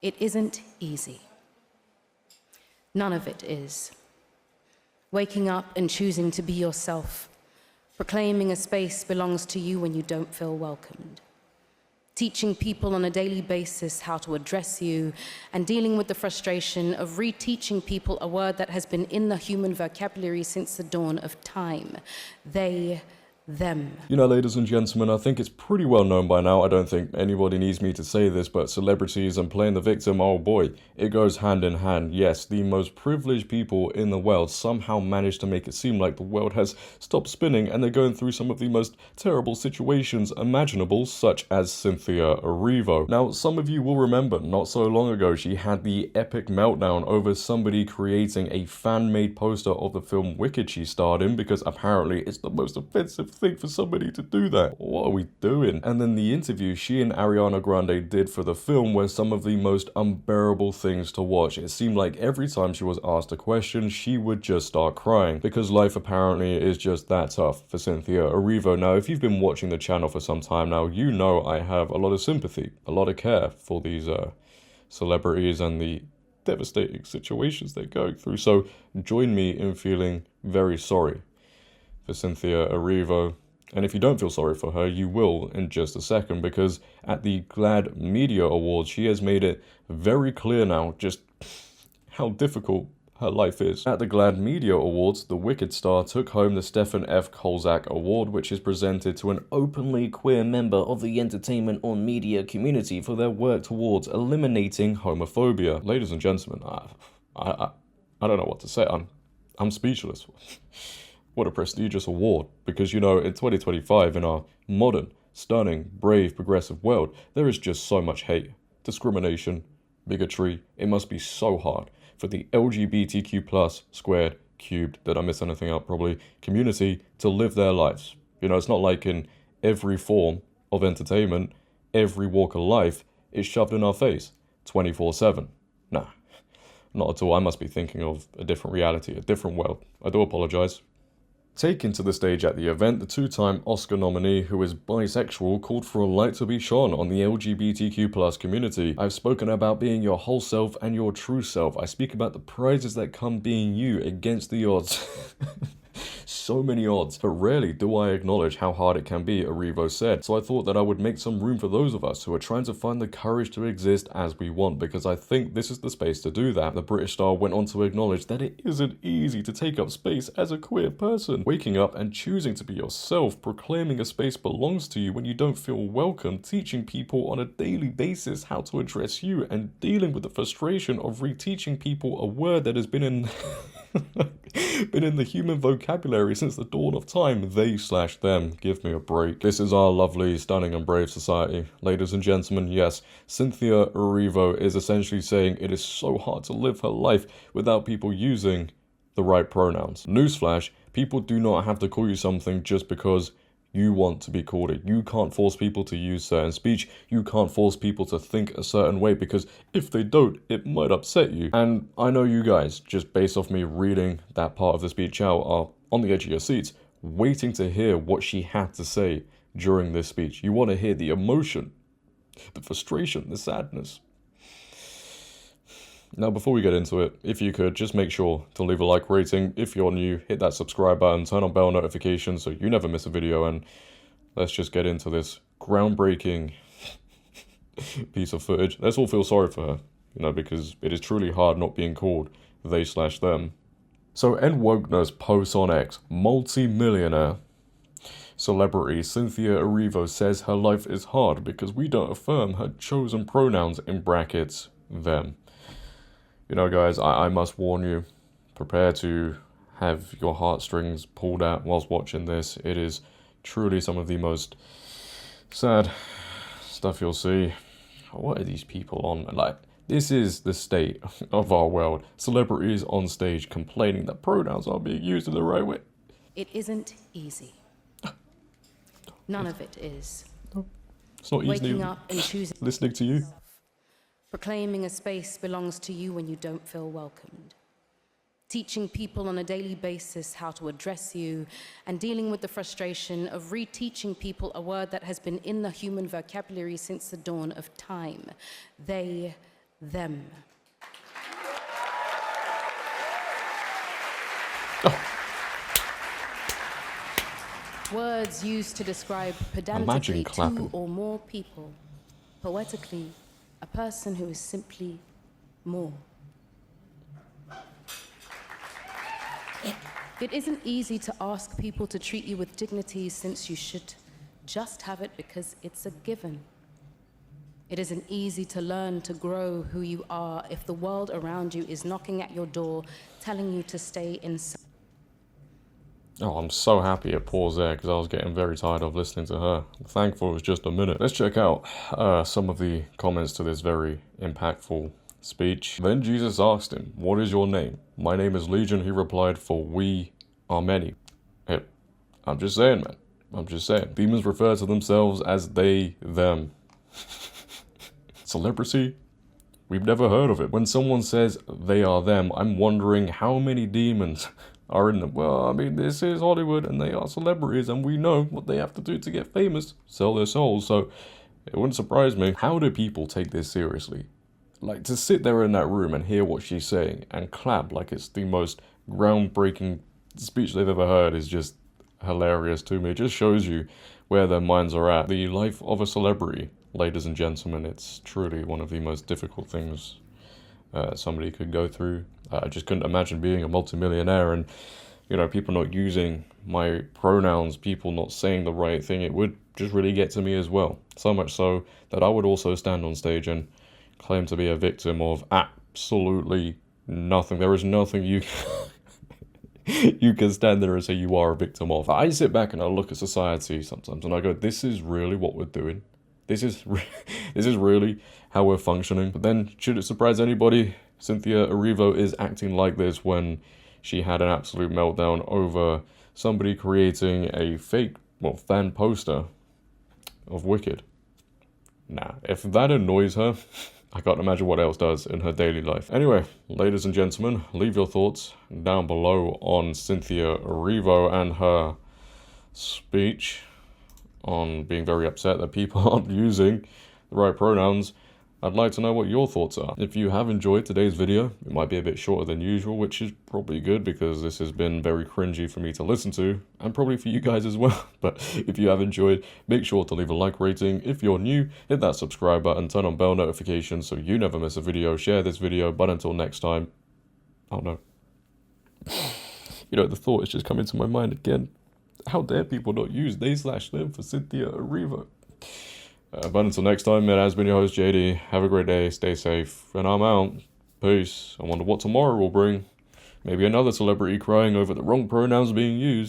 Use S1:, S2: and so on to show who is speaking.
S1: It isn't easy. None of it is. Waking up and choosing to be yourself, proclaiming a space belongs to you when you don't feel welcomed. Teaching people on a daily basis how to address you, and dealing with the frustration of reteaching people a word that has been in the human vocabulary since the dawn of time. They, them.
S2: You know, ladies and gentlemen, I think it's pretty well known by now. I don't think anybody needs me to say this, but celebrities and playing the victim, oh boy, it goes hand in hand. Yes, the most privileged people in the world somehow manage to make it seem like the world has stopped spinning and they're going through some of the most terrible situations imaginable, such as Cynthia Erivo. Now, some of you will remember, not so long ago, she had the epic meltdown over somebody creating a fan-made poster of the film Wicked she starred in, because apparently it's the most offensive thing for somebody to do that. What are we doing? And then the interview she and Ariana Grande did for the film were some of the most unbearable things to watch. It seemed like every time she was asked a question, she would just start crying, because life apparently is just that tough for Cynthia Erivo. Now, if you've been watching the channel for some time now, you know I have a lot of sympathy, a lot of care for these celebrities and the devastating situations they're going through. So join me in feeling very sorry for Cynthia Erivo. And if you don't feel sorry for her, you will in just a second, because at the GLAAD Media Awards, she has made it very clear now just how difficult her life is. At the GLAAD Media Awards, the Wicked star took home the Stephen F. Kolzak Award, which is presented to an openly queer member of the entertainment or media community for their work towards eliminating homophobia. Ladies and gentlemen, I don't know what to say. I'm speechless. What a prestigious award, because, you know, in 2025, in our modern, stunning, brave, progressive world, there is just so much hate, discrimination, bigotry. It must be so hard for the LGBTQ plus squared cubed, did I miss anything out probably, community to live their lives. You know, it's not like in every form of entertainment, every walk of life is shoved in our face 24/7. Nah, not at all. I must be thinking of a different reality, a different world. I do apologize. Taken to the stage at the event, the two-time Oscar nominee, who is bisexual, called for a light to be shone on the LGBTQ plus community. I've spoken about being your whole self and your true self. I speak about the prizes that come being you against the odds. So many odds, but rarely do I acknowledge how hard it can be, Erivo said. So I thought that I would make some room for those of us who are trying to find the courage to exist as we want, because I think this is the space to do that. The British star went on to acknowledge that it isn't easy to take up space as a queer person. Waking up and choosing to be yourself, proclaiming a space belongs to you when you don't feel welcome, teaching people on a daily basis how to address you, and dealing with the frustration of reteaching people a word that has been in been in the human vocabulary since the dawn of time. They/them. Give me a break. This is our lovely, stunning and brave society. Ladies and gentlemen, yes, Cynthia Erivo is essentially saying it is so hard to live her life without people using the right pronouns. Newsflash, people do not have to call you something just because you want to be called it. You can't force people to use certain speech. You can't force people to think a certain way, because if they don't, it might upset you. And I know you guys, just based off me reading that part of the speech out, are on the edge of your seats, waiting to hear what she had to say during this speech. You want to hear the emotion, the frustration, the sadness. Now, before we get into it, if you could, just make sure to leave a like rating. If you're new, hit that subscribe button, turn on bell notifications so you never miss a video, and let's just get into this groundbreaking piece of footage. Let's all feel sorry for her, you know, because it is truly hard not being called they/them. So, End Wokeness posts on X, multi-millionaire celebrity Cynthia Erivo says her life is hard because we don't affirm her chosen pronouns, in brackets, them. You know, guys, I must warn you, prepare to have your heartstrings pulled out whilst watching this. It is truly some of the most sad stuff you'll see. What are these people on? Like, this is the state of our world. Celebrities on stage complaining that pronouns aren't being used in the right way.
S1: It isn't easy. None of it is.
S2: No, it's not easy.
S1: Waking up and choosing.
S2: Listening to you.
S1: Proclaiming a space belongs to you when you don't feel welcomed. Teaching people on a daily basis how to address you, and dealing with the frustration of reteaching people a word that has been in the human vocabulary since the dawn of time. They, them. Words used to describe pedantically two or more people. Poetically, a person who is simply more. It isn't easy to ask people to treat you with dignity, since you should just have it because it's a given. It isn't easy to learn to grow who you are if the world around you is knocking at your door, telling you to stay inside.
S2: Oh, I'm so happy it paused there because I was getting very tired of listening to her. Thankful it was just a minute. Let's check out some of the comments to this very impactful speech. Then Jesus asked him, "What is your name?" "My name is Legion," he replied, "for we are many." Hey, I'm just saying, man. I'm just saying. Demons refer to themselves as they, them. Celebrity? We've never heard of it. When someone says they are them, I'm wondering how many demons are in them. Well, I mean, this is Hollywood and they are celebrities and we know what they have to do to get famous, sell their souls, so it wouldn't surprise me. How do people take this seriously? Like, to sit there in that room and hear what she's saying and clap like it's the most groundbreaking speech they've ever heard is just hilarious to me. It just shows you where their minds are at. The life of a celebrity, ladies and gentlemen, it's truly one of the most difficult things somebody could go through. I just couldn't imagine being a multimillionaire and, you know, people not using my pronouns, people not saying the right thing. It would just really get to me as well. So much so that I would also stand on stage and claim to be a victim of absolutely nothing. There is nothing you you can stand there and say you are a victim of. I sit back and I look at society sometimes and I go, this is really what we're doing. This is really how we're functioning. But then, should it surprise anybody, Cynthia Erivo is acting like this when she had an absolute meltdown over somebody creating a fake, fan poster of Wicked. Nah, if that annoys her, I can't imagine what else does in her daily life. Anyway, ladies and gentlemen, leave your thoughts down below on Cynthia Erivo and her speech on being very upset that people aren't using the right pronouns. I'd like to know what your thoughts are. If you have enjoyed today's video, it might be a bit shorter than usual, which is probably good because this has been very cringy for me to listen to, and probably for you guys as well. But if you have enjoyed, make sure to leave a like rating. If you're new, hit that subscribe button, turn on bell notifications so you never miss a video, share this video, but until next time, oh no. You know, the thought is just coming to my mind again. How dare people not use they/them for Cynthia Erivo? But until next time, it has been your host, JD. Have a great day, stay safe, and I'm out. Peace. I wonder what tomorrow will bring. Maybe another celebrity crying over the wrong pronouns being used.